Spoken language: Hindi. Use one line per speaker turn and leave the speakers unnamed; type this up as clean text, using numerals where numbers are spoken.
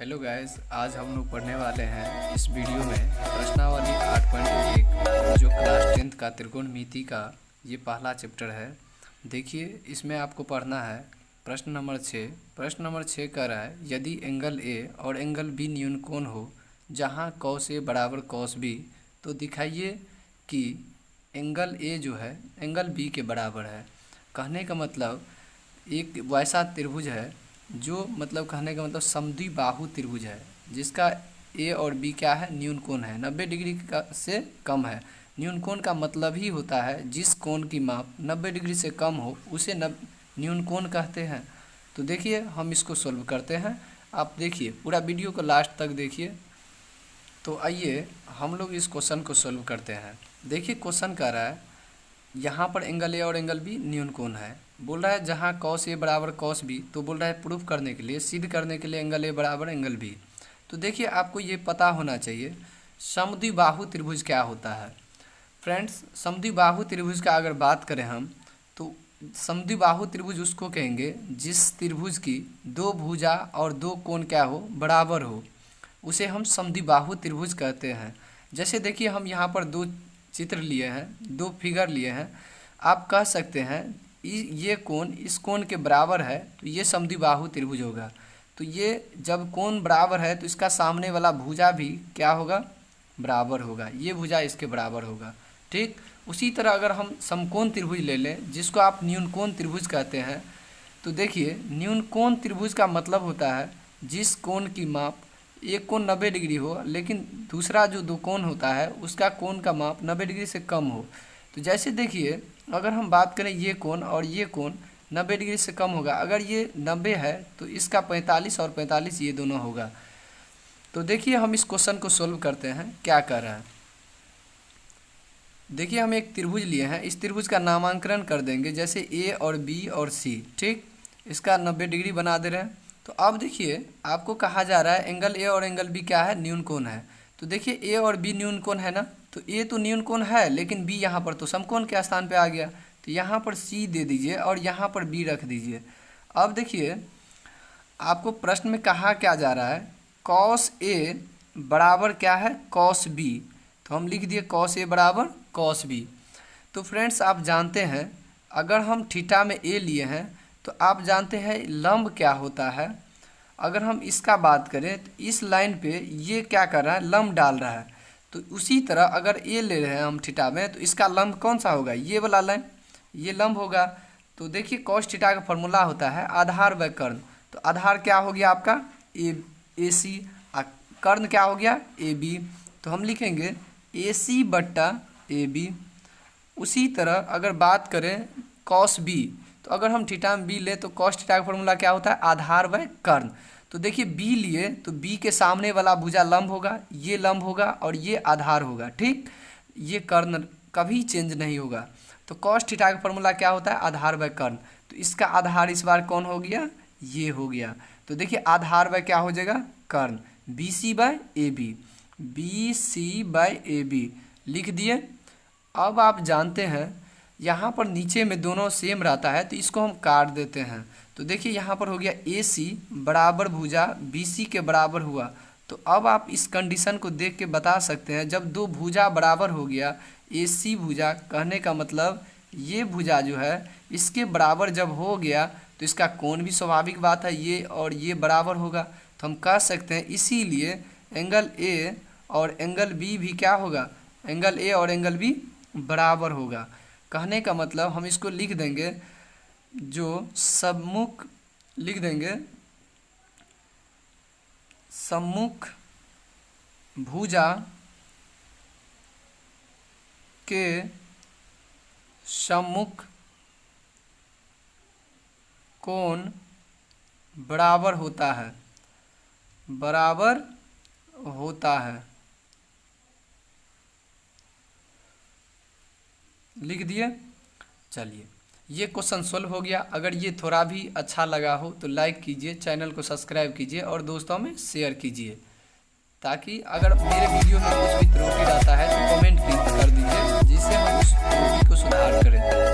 हेलो गाइस, आज हम लोग पढ़ने वाले हैं इस वीडियो में प्रश्नावली 8.1 जो क्लास 10th का त्रिकोणमिति का ये पहला चैप्टर है। देखिए, इसमें आपको पढ़ना है प्रश्न नंबर 6। प्रश्न नंबर 6 कह रहा है यदि एंगल ए और एंगल बी न्यून कोण हो जहां कॉस ए बराबर कॉस बी, तो दिखाइए कि एंगल ए जो है एंगल बी के बराबर है। कहने का मतलब एक वैसा त्रिभुज है जो कहने का मतलब समद्विबाहु त्रिभुज है जिसका ए और बी क्या है, न्यून कोण है, 90 डिग्री का से कम है। न्यून कोण का मतलब ही होता है जिस कोण की माप 90 डिग्री से कम हो उसे न्यून कोण कहते हैं। तो देखिए, हम इसको सोल्व करते हैं। आप देखिए, पूरा वीडियो को लास्ट तक देखिए। तो आइए हम लोग इस क्वेश्चन को सोल्व करते हैं। देखिए, क्वेश्चन कह रहा है यहाँ पर एंगल ए और एंगल बी न्यून कोण है। बोल रहा है जहाँ कॉस ए बराबर कॉस बी, तो बोल रहा है प्रूफ करने के लिए, सिद्ध करने के लिए एंगल ए बराबर एंगल बी। तो देखिए, आपको ये पता होना चाहिए समद्विबाहु त्रिभुज क्या होता है। फ्रेंड्स, समद्विबाहु त्रिभुज का अगर बात करें हम, तो समद्विबाहु त्रिभुज उसको कहेंगे जिस त्रिभुज की दो भुजा और दो कोण क्या हो, बराबर हो, उसे हम समद्विबाहु त्रिभुज कहते हैं। जैसे देखिए, हम यहाँ पर दो चित्र लिए हैं, दो फिगर लिए हैं। आप कह सकते हैं ये कोण इस कोण के बराबर है तो ये समद्विबाहु त्रिभुज होगा। तो ये जब कोण बराबर है तो इसका सामने वाला भुजा भी क्या होगा, बराबर होगा, ये भुजा इसके बराबर होगा। ठीक उसी तरह अगर हम समकोण त्रिभुज ले लें जिसको आप न्यून कोण त्रिभुज कहते हैं, तो देखिए न्यून कोण त्रिभुज का मतलब होता है जिस कोण की माप एक कोण 90 डिग्री हो लेकिन दूसरा जो दो कोण होता है उसका कोण का माप 90 डिग्री से कम हो। तो जैसे देखिए, अगर हम बात करें ये कोण और ये कोण 90 डिग्री से कम होगा। अगर ये 90 है तो इसका 45 और 45 ये दोनों होगा। तो देखिए, हम इस क्वेश्चन को सोल्व करते हैं। क्या कर रहा है, देखिए हम एक त्रिभुज लिए हैं। इस त्रिभुज का नामांकन कर देंगे जैसे ए और बी और सी। ठीक, इसका 90 डिग्री बना दे रहे हैं। तो अब देखिए, आपको कहा जा रहा है एंगल ए और एंगल बी क्या है, न्यून कोण है। तो देखिए, ए और बी न्यून कोण है ना, तो ए तो न्यून कोण है लेकिन बी यहाँ पर तो समकोण के स्थान पे आ गया। तो यहाँ पर सी दे दीजिए और यहाँ पर बी रख दीजिए। अब देखिए, आपको प्रश्न में कहा क्या जा रहा है, कॉस ए बराबर क्या है, कॉस बी। तो हम लिख दिए कॉस ए बराबर कॉस बी। तो फ्रेंड्स, आप जानते हैं अगर हम थीटा में ए लिए हैं तो आप जानते हैं लंब क्या होता है। अगर हम इसका बात करें तो इस लाइन पे ये क्या कर रहा है, लंब डाल रहा है। तो उसी तरह अगर ए ले रहे हैं हम थीटा में तो इसका लंब कौन सा होगा, ये वाला लाइन, ये लंब होगा। तो देखिए, कॉस थीटा का फॉर्मूला होता है आधार व कर्ण। तो आधार क्या हो गया आपका ए सी, कर्ण क्या हो गया ए बी। तो हम लिखेंगे ए सी बट्टा ए बी। उसी तरह अगर बात करें कॉस बी, तो अगर हम थीटा में बी ले तो कॉस थीटा का फॉर्मूला क्या होता है, आधार व कर्ण। तो देखिए, बी लिए तो बी के सामने वाला भुजा लंब होगा, ये लंब होगा और ये आधार होगा। ठीक, ये कर्ण कभी चेंज नहीं होगा। तो कॉस थीटा का फॉर्मूला क्या होता है, आधार व कर्ण। तो इसका आधार इस बार कौन हो गया, ये हो गया। तो देखिए, आधार व क्या हो जाएगा, कर्ण, B C by A B, B C by A B लिख दिए। अब आप जानते हैं यहाँ पर नीचे में दोनों सेम रहता है तो इसको हम काट देते हैं। तो देखिए, यहाँ पर हो गया ए सी बराबर भुजा बी सी के बराबर हुआ। तो अब आप इस कंडीशन को देख के बता सकते हैं जब दो भुजा बराबर हो गया, ए सी भुजा, कहने का मतलब ये भुजा जो है इसके बराबर जब हो गया तो इसका कोण भी स्वाभाविक बात है ये और ये बराबर होगा। तो हम कह सकते हैं इसीलिए एंगल ए और एंगल बी भी क्या होगा, एंगल ए और एंगल बी बराबर होगा। कहने का मतलब हम इसको लिख देंगे, जो सम्मुख लिख देंगे, सम्मुख भुजा के सम्मुख कोण बराबर होता है, बराबर होता है, लिख दिए। चलिए, ये क्वेश्चन सोल्व हो गया। अगर ये थोड़ा भी अच्छा लगा हो तो लाइक कीजिए, चैनल को सब्सक्राइब कीजिए और दोस्तों में शेयर कीजिए, ताकि अगर मेरे वीडियो में कुछ भी त्रुटि रहता है तो कमेंट कर दीजिए जिससे हम उस त्रुटि को सुधार करें।